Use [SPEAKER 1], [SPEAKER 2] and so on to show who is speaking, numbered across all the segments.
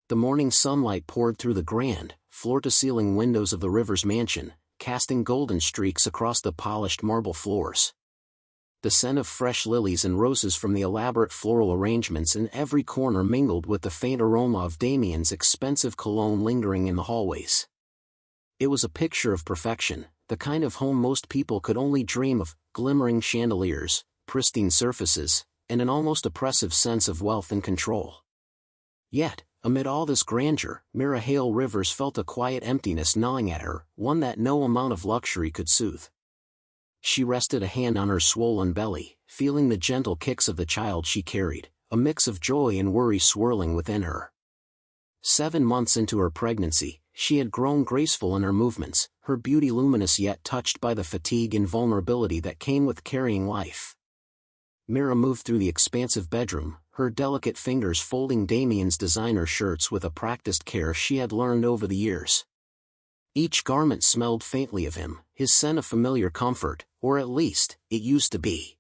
[SPEAKER 1] The morning sunlight poured through the grand, floor-to-ceiling windows of the Rivers mansion, casting golden streaks across the polished marble floors. The scent of fresh lilies and roses from the elaborate floral arrangements in every corner mingled with the faint aroma of Damian's expensive cologne lingering in the hallways. It was a picture of perfection, the kind of home most people could only dream of: glimmering chandeliers, pristine surfaces, and an almost oppressive sense of wealth and control. Yet, amid all this grandeur, Mira Hale Rivers felt a quiet emptiness gnawing at her, one that no amount of luxury could soothe. She rested a hand on her swollen belly, feeling the gentle kicks of the child she carried, a mix of joy and worry swirling within her. 7 months into her pregnancy, she had grown graceful in her movements, her beauty luminous yet touched by the fatigue and vulnerability that came with carrying life. Mira moved through the expansive bedroom, her delicate fingers folding Damian's designer shirts with a practiced care she had learned over the years. Each garment smelled faintly of him, his scent of familiar comfort, or at least, it used to be.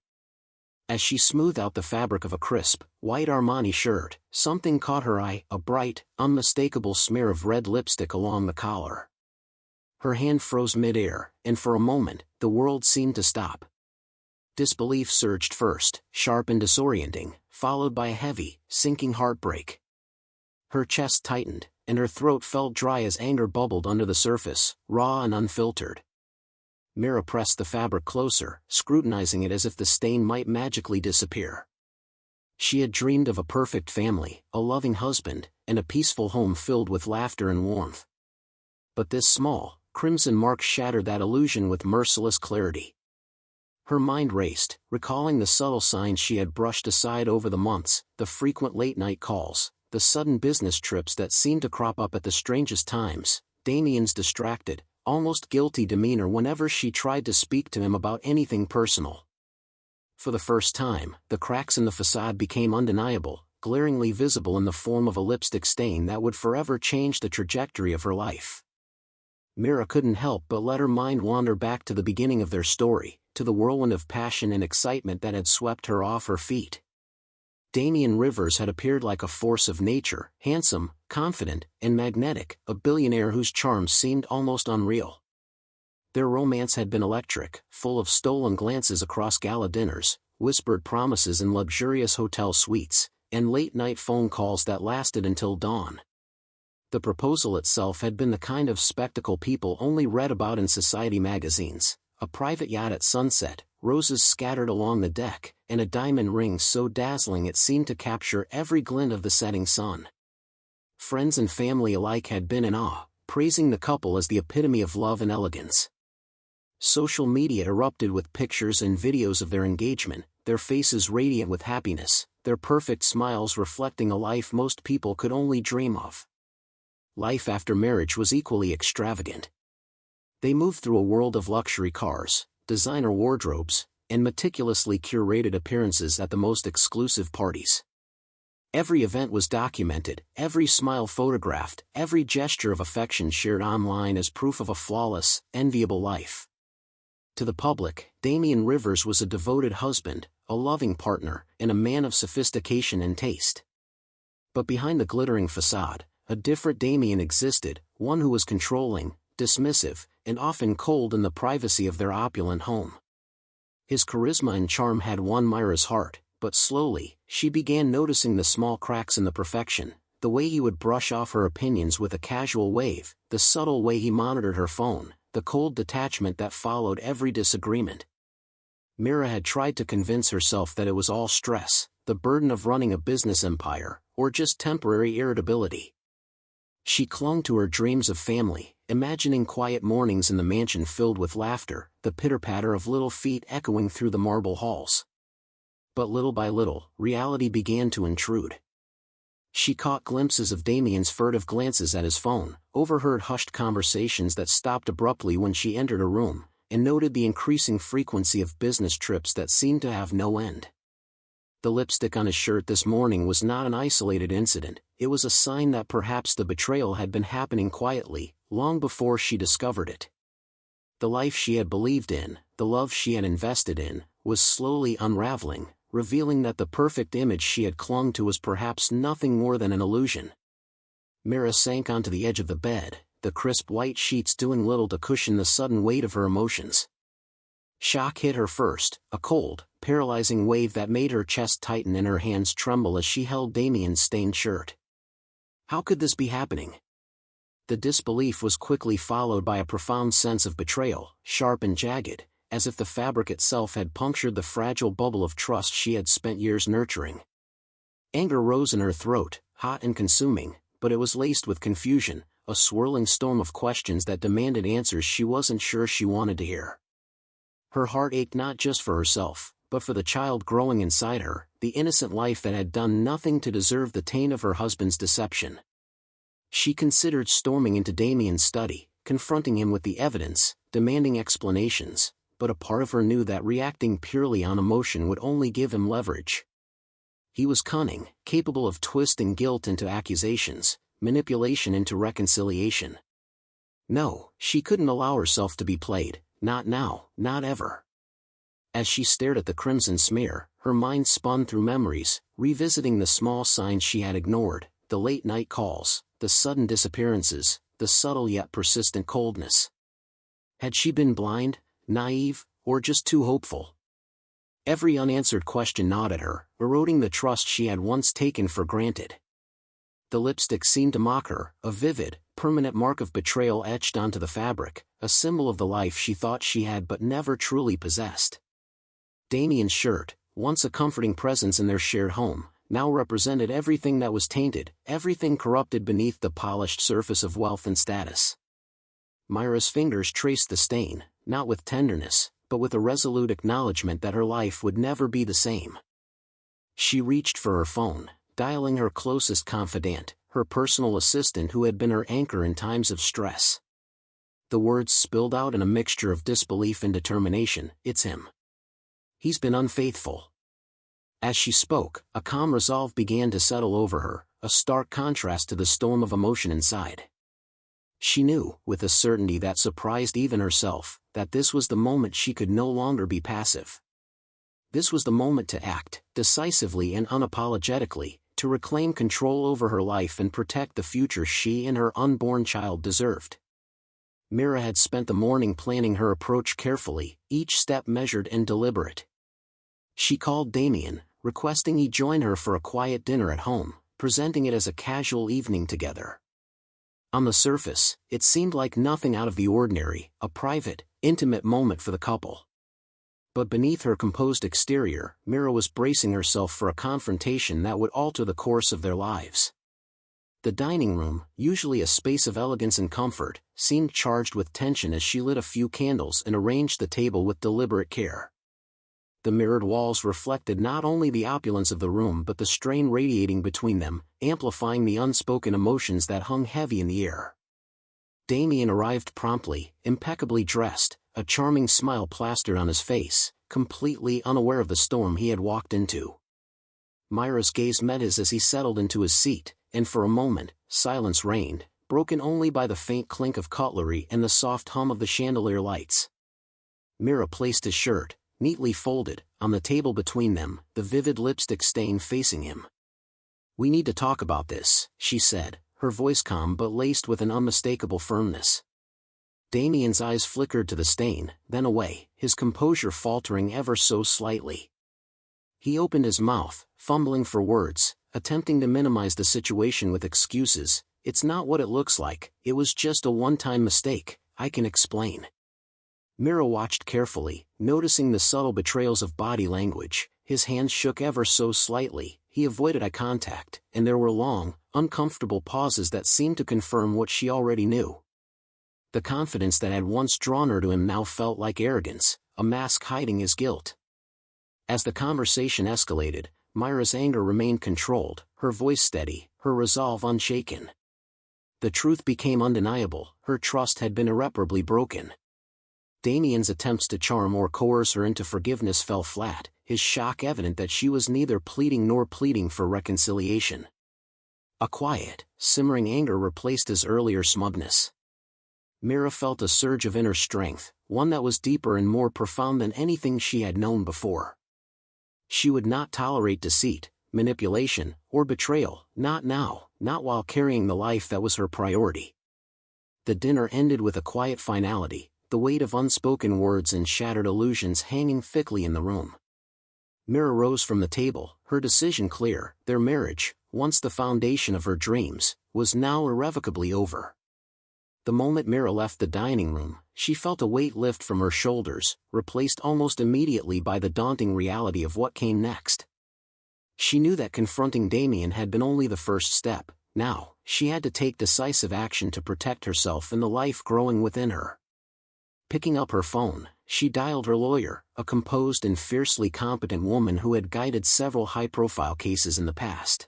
[SPEAKER 1] As she smoothed out the fabric of a crisp, white Armani shirt, something caught her eye, a bright, unmistakable smear of red lipstick along the collar. Her hand froze mid-air, and for a moment, the world seemed to stop. Disbelief surged first, sharp and disorienting, followed by a heavy, sinking heartbreak. Her chest tightened, and her throat felt dry as anger bubbled under the surface, raw and unfiltered. Mira pressed the fabric closer, scrutinizing it as if the stain might magically disappear. She had dreamed of a perfect family, a loving husband, and a peaceful home filled with laughter and warmth. But this small, crimson mark shattered that illusion with merciless clarity. Her mind raced, recalling the subtle signs she had brushed aside over the months: the frequent late-night calls, the sudden business trips that seemed to crop up at the strangest times, Damian's distracted, almost guilty demeanor whenever she tried to speak to him about anything personal. For the first time, the cracks in the facade became undeniable, glaringly visible in the form of a lipstick stain that would forever change the trajectory of her life. Mira couldn't help but let her mind wander back to the beginning of their story, to the whirlwind of passion and excitement that had swept her off her feet. Damian Rivers had appeared like a force of nature, handsome, confident, and magnetic, a billionaire whose charms seemed almost unreal. Their romance had been electric, full of stolen glances across gala dinners, whispered promises in luxurious hotel suites, and late-night phone calls that lasted until dawn. The proposal itself had been the kind of spectacle people only read about in society magazines: a private yacht at sunset, roses scattered along the deck, and a diamond ring so dazzling it seemed to capture every glint of the setting sun. Friends and family alike had been in awe, praising the couple as the epitome of love and elegance. Social media erupted with pictures and videos of their engagement, their faces radiant with happiness, their perfect smiles reflecting a life most people could only dream of. Life after marriage was equally extravagant. They moved through a world of luxury cars, designer wardrobes, and meticulously curated appearances at the most exclusive parties. Every event was documented, every smile photographed, every gesture of affection shared online as proof of a flawless, enviable life. To the public, Damian Rivers was a devoted husband, a loving partner, and a man of sophistication and taste. But behind the glittering facade, a different Damian existed, one who was controlling, dismissive, and often cold in the privacy of their opulent home. His charisma and charm had won Mira's heart, but slowly, she began noticing the small cracks in the perfection, the way he would brush off her opinions with a casual wave, the subtle way he monitored her phone, the cold detachment that followed every disagreement. Mira had tried to convince herself that it was all stress, the burden of running a business empire, or just temporary irritability. She clung to her dreams of family, imagining quiet mornings in the mansion filled with laughter, the pitter-patter of little feet echoing through the marble halls. But little by little, reality began to intrude. She caught glimpses of Damian's furtive glances at his phone, overheard hushed conversations that stopped abruptly when she entered a room, and noted the increasing frequency of business trips that seemed to have no end. The lipstick on his shirt this morning was not an isolated incident, it was a sign that perhaps the betrayal had been happening quietly, long before she discovered it. The life she had believed in, the love she had invested in, was slowly unraveling, revealing that the perfect image she had clung to was perhaps nothing more than an illusion. Mira sank onto the edge of the bed, the crisp white sheets doing little to cushion the sudden weight of her emotions. Shock hit her first, a cold, paralyzing wave that made her chest tighten and her hands tremble as she held Damian's stained shirt. How could this be happening? The disbelief was quickly followed by a profound sense of betrayal, sharp and jagged, as if the fabric itself had punctured the fragile bubble of trust she had spent years nurturing. Anger rose in her throat, hot and consuming, but it was laced with confusion, a swirling storm of questions that demanded answers she wasn't sure she wanted to hear. Her heart ached not just for herself, but for the child growing inside her, the innocent life that had done nothing to deserve the taint of her husband's deception. She considered storming into Damian's study, confronting him with the evidence, demanding explanations, but a part of her knew that reacting purely on emotion would only give him leverage. He was cunning, capable of twisting guilt into accusations, manipulation into reconciliation. No, she couldn't allow herself to be played, not now, not ever. As she stared at the crimson smear, her mind spun through memories, revisiting the small signs she had ignored, the late-night calls, the sudden disappearances, the subtle yet persistent coldness. Had she been blind, naive, or just too hopeful? Every unanswered question gnawed at her, eroding the trust she had once taken for granted. The lipstick seemed to mock her, a vivid, permanent mark of betrayal etched onto the fabric, a symbol of the life she thought she had but never truly possessed. Damian's shirt, once a comforting presence in their shared home, now represented everything that was tainted, everything corrupted beneath the polished surface of wealth and status. Myra's fingers traced the stain, not with tenderness, but with a resolute acknowledgement that her life would never be the same. She reached for her phone, dialing her closest confidant, her personal assistant who had been her anchor in times of stress. The words spilled out in a mixture of disbelief and determination. It's him. He's been unfaithful. As she spoke, a calm resolve began to settle over her, a stark contrast to the storm of emotion inside. She knew, with a certainty that surprised even herself, that this was the moment she could no longer be passive. This was the moment to act, decisively and unapologetically, to reclaim control over her life and protect the future she and her unborn child deserved. Mira had spent the morning planning her approach carefully, each step measured and deliberate. She called Damian, requesting he join her for a quiet dinner at home, presenting it as a casual evening together. On the surface, it seemed like nothing out of the ordinary, a private, intimate moment for the couple. But beneath her composed exterior, Mira was bracing herself for a confrontation that would alter the course of their lives. The dining room, usually a space of elegance and comfort, seemed charged with tension as she lit a few candles and arranged the table with deliberate care. The mirrored walls reflected not only the opulence of the room but the strain radiating between them, amplifying the unspoken emotions that hung heavy in the air. Damian arrived promptly, impeccably dressed, a charming smile plastered on his face, completely unaware of the storm he had walked into. Myra's gaze met his as he settled into his seat, and for a moment, silence reigned, broken only by the faint clink of cutlery and the soft hum of the chandelier lights. Mira placed his shirt, neatly folded, on the table between them, the vivid lipstick stain facing him. "We need to talk about this," she said, her voice calm but laced with an unmistakable firmness. Damian's eyes flickered to the stain, then away, his composure faltering ever so slightly. He opened his mouth, fumbling for words, attempting to minimize the situation with excuses. "It's not what it looks like, it was just a one-time mistake, I can explain." Mira watched carefully, noticing the subtle betrayals of body language. His hands shook ever so slightly, he avoided eye contact, and there were long, uncomfortable pauses that seemed to confirm what she already knew. The confidence that had once drawn her to him now felt like arrogance, a mask hiding his guilt. As the conversation escalated, Myra's anger remained controlled, her voice steady, her resolve unshaken. The truth became undeniable, her trust had been irreparably broken. Damian's attempts to charm or coerce her into forgiveness fell flat, his shock evident that she was neither pleading nor pleading for reconciliation. A quiet, simmering anger replaced his earlier smugness. Mira felt a surge of inner strength, one that was deeper and more profound than anything she had known before. She would not tolerate deceit, manipulation, or betrayal, not now, not while carrying the life that was her priority. The dinner ended with a quiet finality, the weight of unspoken words and shattered illusions hanging thickly in the room. Mira rose from the table, her decision clear. Their marriage, once the foundation of her dreams, was now irrevocably over. The moment Mira left the dining room, she felt a weight lift from her shoulders, replaced almost immediately by the daunting reality of what came next. She knew that confronting Damian had been only the first step. Now, she had to take decisive action to protect herself and the life growing within her. Picking up her phone, she dialed her lawyer, a composed and fiercely competent woman who had guided several high-profile cases in the past.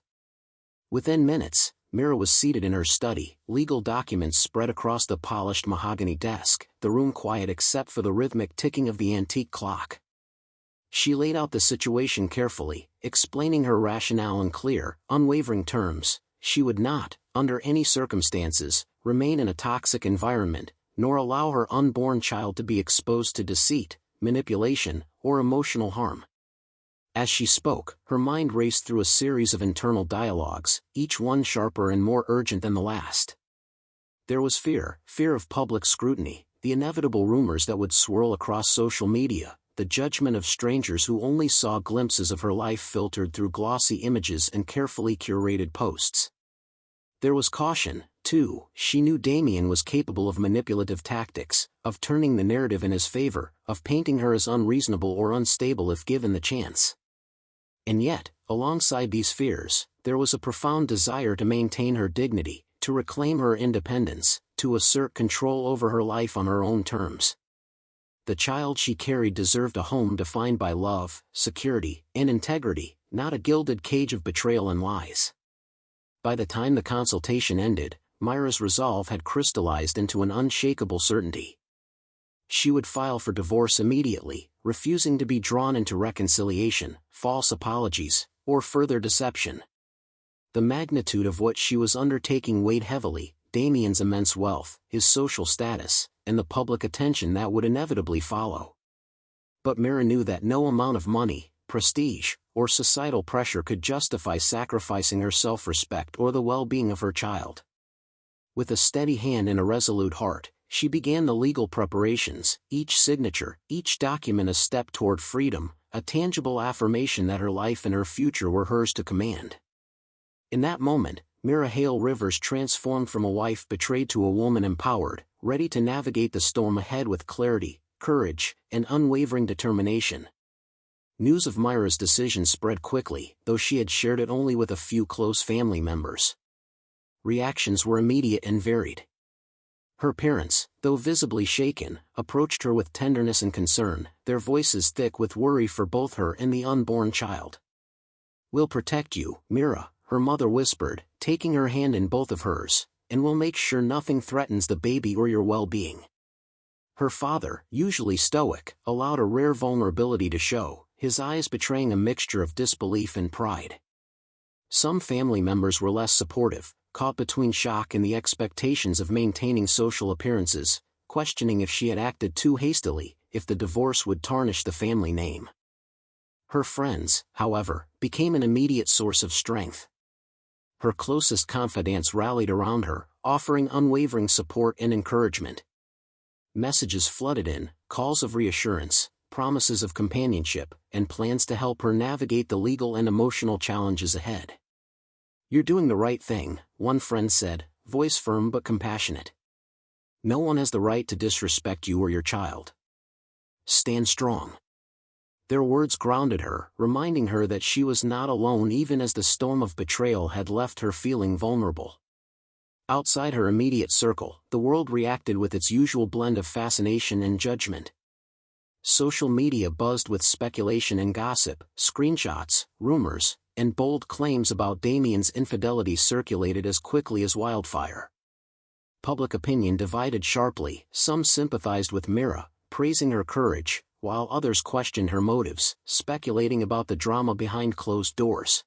[SPEAKER 1] Within minutes, Mira was seated in her study, legal documents spread across the polished mahogany desk, the room quiet except for the rhythmic ticking of the antique clock. She laid out the situation carefully, explaining her rationale in clear, unwavering terms. She would not, under any circumstances, remain in a toxic environment, nor allow her unborn child to be exposed to deceit, manipulation, or emotional harm. As she spoke, her mind raced through a series of internal dialogues, each one sharper and more urgent than the last. There was fear of public scrutiny, the inevitable rumors that would swirl across social media, the judgment of strangers who only saw glimpses of her life filtered through glossy images and carefully curated posts. There was caution, too. She knew Damian was capable of manipulative tactics, of turning the narrative in his favor, of painting her as unreasonable or unstable if given the chance. And yet, alongside these fears, there was a profound desire to maintain her dignity, to reclaim her independence, to assert control over her life on her own terms. The child she carried deserved a home defined by love, security, and integrity, not a gilded cage of betrayal and lies. By the time the consultation ended, Mira's resolve had crystallized into an unshakable certainty. She would file for divorce immediately, refusing to be drawn into reconciliation, false apologies, or further deception. The magnitude of what she was undertaking weighed heavily: Damian's immense wealth, his social status, and the public attention that would inevitably follow. But Mira knew that no amount of money, prestige, or societal pressure could justify sacrificing her self-respect or the well-being of her child. With a steady hand and a resolute heart, she began the legal preparations, each signature, each document a step toward freedom, a tangible affirmation that her life and her future were hers to command. In that moment, Mira Hale Rivers transformed from a wife betrayed to a woman empowered, ready to navigate the storm ahead with clarity, courage, and unwavering determination. News of Mira's decision spread quickly, though she had shared it only with a few close family members. Reactions were immediate and varied. Her parents, though visibly shaken, approached her with tenderness and concern, their voices thick with worry for both her and the unborn child. "We'll protect you, Mira," her mother whispered, taking her hand in both of hers, "and we'll make sure nothing threatens the baby or your well-being." Her father, usually stoic, allowed a rare vulnerability to show, his eyes betraying a mixture of disbelief and pride. Some family members were less supportive, caught between shock and the expectations of maintaining social appearances, questioning if she had acted too hastily, if the divorce would tarnish the family name. Her friends, however, became an immediate source of strength. Her closest confidants rallied around her, offering unwavering support and encouragement. Messages flooded in, calls of reassurance, promises of companionship, and plans to help her navigate the legal and emotional challenges ahead. "You're doing the right thing," one friend said, voice firm but compassionate. "No one has the right to disrespect you or your child. Stand strong." Their words grounded her, reminding her that she was not alone even as the storm of betrayal had left her feeling vulnerable. Outside her immediate circle, the world reacted with its usual blend of fascination and judgment. Social media buzzed with speculation and gossip, screenshots, rumors, and bold claims about Damian's infidelity circulated as quickly as wildfire. Public opinion divided sharply, some sympathized with Mira, praising her courage, while others questioned her motives, speculating about the drama behind closed doors.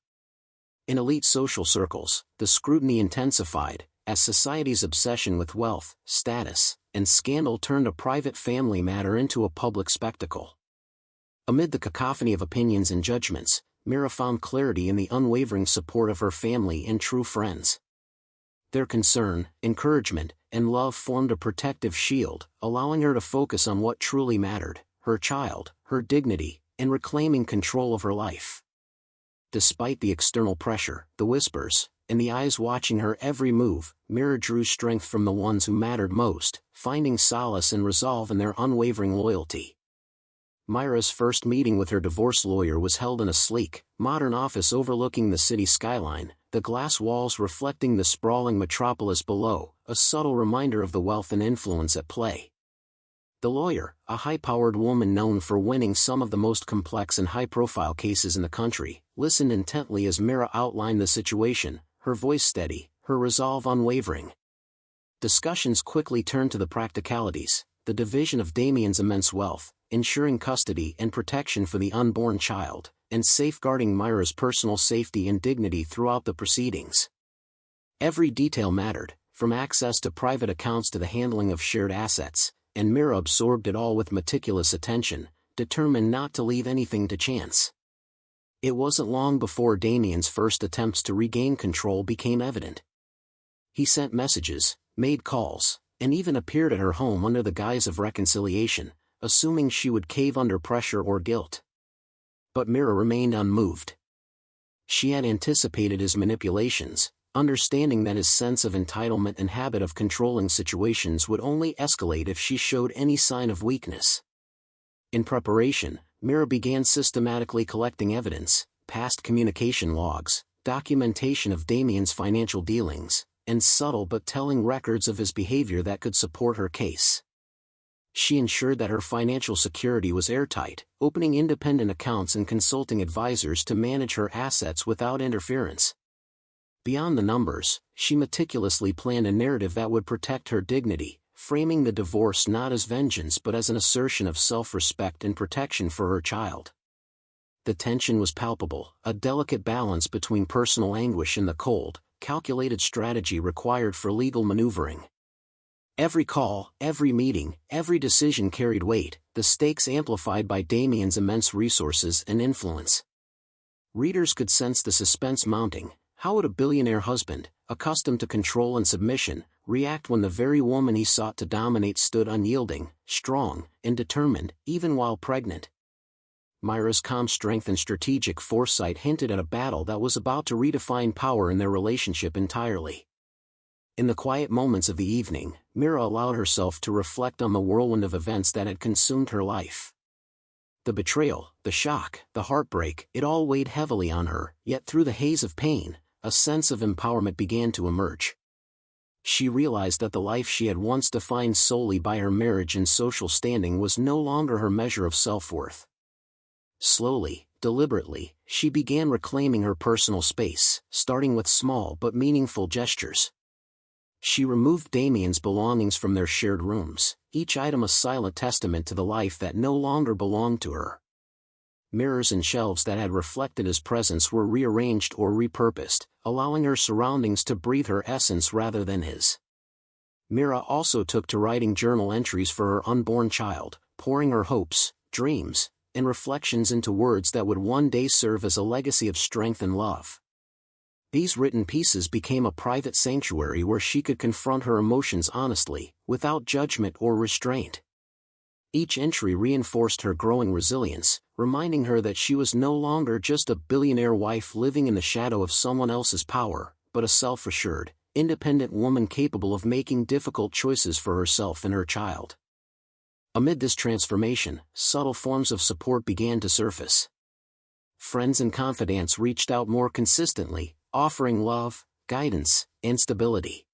[SPEAKER 1] In elite social circles, the scrutiny intensified, as society's obsession with wealth, status, and scandal turned a private family matter into a public spectacle. Amid the cacophony of opinions and judgments, Mira found clarity in the unwavering support of her family and true friends. Their concern, encouragement, and love formed a protective shield, allowing her to focus on what truly mattered: her child, her dignity, and reclaiming control of her life. Despite the external pressure, the whispers, and the eyes watching her every move, Mira drew strength from the ones who mattered most, finding solace and resolve in their unwavering loyalty. Myra's first meeting with her divorce lawyer was held in a sleek, modern office overlooking the city skyline, the glass walls reflecting the sprawling metropolis below, a subtle reminder of the wealth and influence at play. The lawyer, a high-powered woman known for winning some of the most complex and high-profile cases in the country, listened intently as Mira outlined the situation, her voice steady, her resolve unwavering. Discussions quickly turned to the practicalities: the division of Damian's immense wealth, ensuring custody and protection for the unborn child, and safeguarding Myra's personal safety and dignity throughout the proceedings. Every detail mattered, from access to private accounts to the handling of shared assets, and Mira absorbed it all with meticulous attention, determined not to leave anything to chance. It wasn't long before Damian's first attempts to regain control became evident. He sent messages, made calls, and even appeared at her home under the guise of reconciliation, assuming she would cave under pressure or guilt. But Mira remained unmoved. She had anticipated his manipulations, understanding that his sense of entitlement and habit of controlling situations would only escalate if she showed any sign of weakness. In preparation, Mira began systematically collecting evidence: past communication logs, documentation of Damian's financial dealings, and subtle but telling records of his behavior that could support her case. She ensured that her financial security was airtight, opening independent accounts and consulting advisors to manage her assets without interference. Beyond the numbers, she meticulously planned a narrative that would protect her dignity, framing the divorce not as vengeance but as an assertion of self-respect and protection for her child. The tension was palpable, a delicate balance between personal anguish and the cold, calculated strategy required for legal maneuvering. Every call, every meeting, every decision carried weight, the stakes amplified by Damian's immense resources and influence. Readers could sense the suspense mounting. How would a billionaire husband, accustomed to control and submission, react when the very woman he sought to dominate stood unyielding, strong, and determined, even while pregnant? Myra's calm strength and strategic foresight hinted at a battle that was about to redefine power in their relationship entirely. In the quiet moments of the evening, Mira allowed herself to reflect on the whirlwind of events that had consumed her life. The betrayal, the shock, the heartbreak, it all weighed heavily on her, yet through the haze of pain, a sense of empowerment began to emerge. She realized that the life she had once defined solely by her marriage and social standing was no longer her measure of self-worth. Slowly, deliberately, she began reclaiming her personal space, starting with small but meaningful gestures. She removed Damian's belongings from their shared rooms, each item a silent testament to the life that no longer belonged to her. Mirrors and shelves that had reflected his presence were rearranged or repurposed, allowing her surroundings to breathe her essence rather than his. Mira also took to writing journal entries for her unborn child, pouring her hopes, dreams, and reflections into words that would one day serve as a legacy of strength and love. These written pieces became a private sanctuary where she could confront her emotions honestly, without judgment or restraint. Each entry reinforced her growing resilience, reminding her that she was no longer just a billionaire wife living in the shadow of someone else's power, but a self-assured, independent woman capable of making difficult choices for herself and her child. Amid this transformation, subtle forms of support began to surface. Friends and confidants reached out more consistently, offering love, guidance, and stability.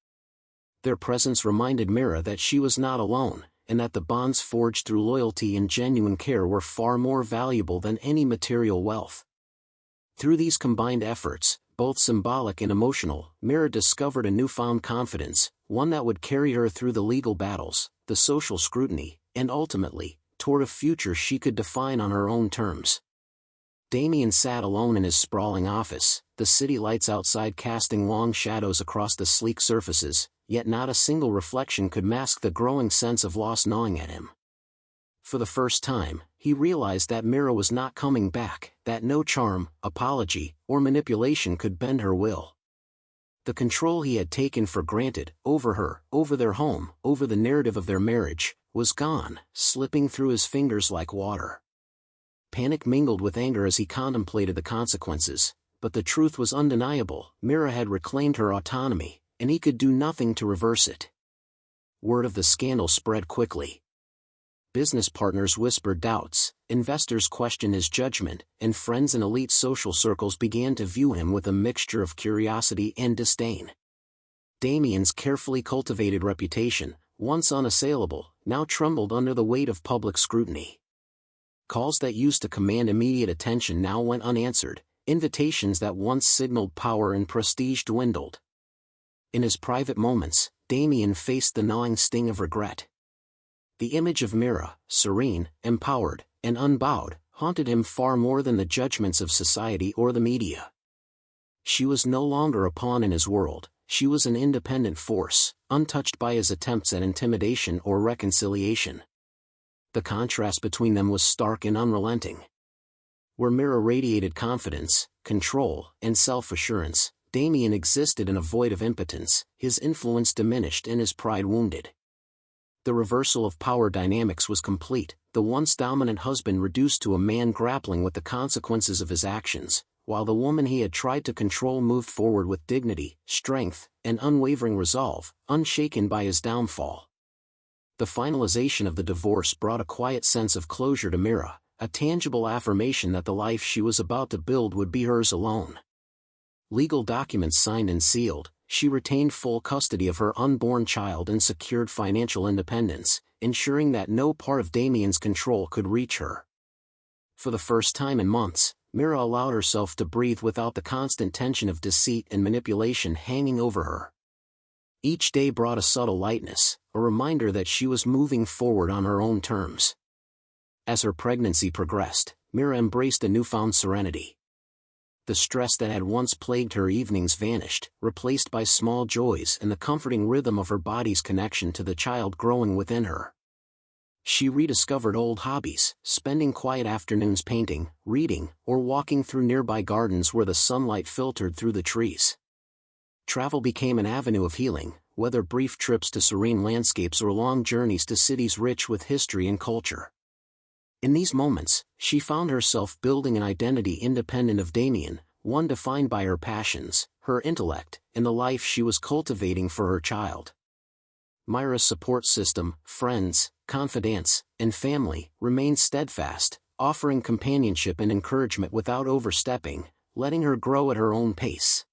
[SPEAKER 1] Their presence reminded Mira that she was not alone, and that the bonds forged through loyalty and genuine care were far more valuable than any material wealth. Through these combined efforts, both symbolic and emotional, Mira discovered a newfound confidence, one that would carry her through the legal battles, the social scrutiny, and ultimately, toward a future she could define on her own terms. Damian sat alone in his sprawling office, the city lights outside casting long shadows across the sleek surfaces, yet not a single reflection could mask the growing sense of loss gnawing at him. For the first time, he realized that Mira was not coming back, that no charm, apology, or manipulation could bend her will. The control he had taken for granted, over her, over their home, over the narrative of their marriage, was gone, slipping through his fingers like water. Panic mingled with anger as he contemplated the consequences, but the truth was undeniable. Mira had reclaimed her autonomy, and he could do nothing to reverse it. Word of the scandal spread quickly. Business partners whispered doubts, investors questioned his judgment, and friends in elite social circles began to view him with a mixture of curiosity and disdain. Damian's carefully cultivated reputation, once unassailable, now trembled under the weight of public scrutiny. Calls that used to command immediate attention now went unanswered, invitations that once signaled power and prestige dwindled. In his private moments, Damian faced the gnawing sting of regret. The image of Mira, serene, empowered, and unbowed, haunted him far more than the judgments of society or the media. She was no longer a pawn in his world, she was an independent force, untouched by his attempts at intimidation or reconciliation. The contrast between them was stark and unrelenting. Where Mira radiated confidence, control, and self-assurance, Damian existed in a void of impotence, his influence diminished and his pride wounded. The reversal of power dynamics was complete, the once dominant husband reduced to a man grappling with the consequences of his actions, while the woman he had tried to control moved forward with dignity, strength, and unwavering resolve, unshaken by his downfall. The finalization of the divorce brought a quiet sense of closure to Mira, a tangible affirmation that the life she was about to build would be hers alone. Legal documents signed and sealed, she retained full custody of her unborn child and secured financial independence, ensuring that no part of Damian's control could reach her. For the first time in months, Mira allowed herself to breathe without the constant tension of deceit and manipulation hanging over her. Each day brought a subtle lightness, a reminder that she was moving forward on her own terms. As her pregnancy progressed, Mira embraced a newfound serenity. The stress that had once plagued her evenings vanished, replaced by small joys and the comforting rhythm of her body's connection to the child growing within her. She rediscovered old hobbies, spending quiet afternoons painting, reading, or walking through nearby gardens where the sunlight filtered through the trees. Travel became an avenue of healing, whether brief trips to serene landscapes or long journeys to cities rich with history and culture. In these moments, she found herself building an identity independent of Damian, one defined by her passions, her intellect, and the life she was cultivating for her child. Mira's support system, friends, confidants, and family remained steadfast, offering companionship and encouragement without overstepping, letting her grow at her own pace.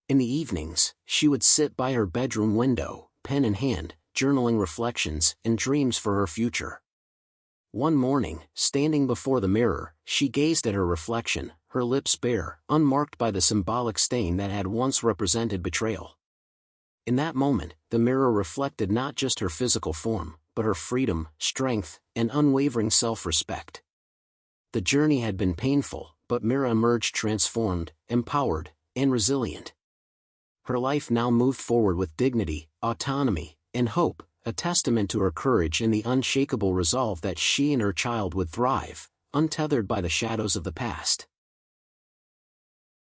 [SPEAKER 1] In the evenings, she would sit by her bedroom window, pen in hand, journaling reflections and dreams for her future. One morning, standing before the mirror, she gazed at her reflection, her lips bare, unmarked by the symbolic stain that had once represented betrayal. In that moment, the mirror reflected not just her physical form, but her freedom, strength, and unwavering self-respect. The journey had been painful, but Mira emerged transformed, empowered, and resilient. Her life now moved forward with dignity, autonomy, and hope, a testament to her courage and the unshakable resolve that she and her child would thrive, untethered by the shadows of the past.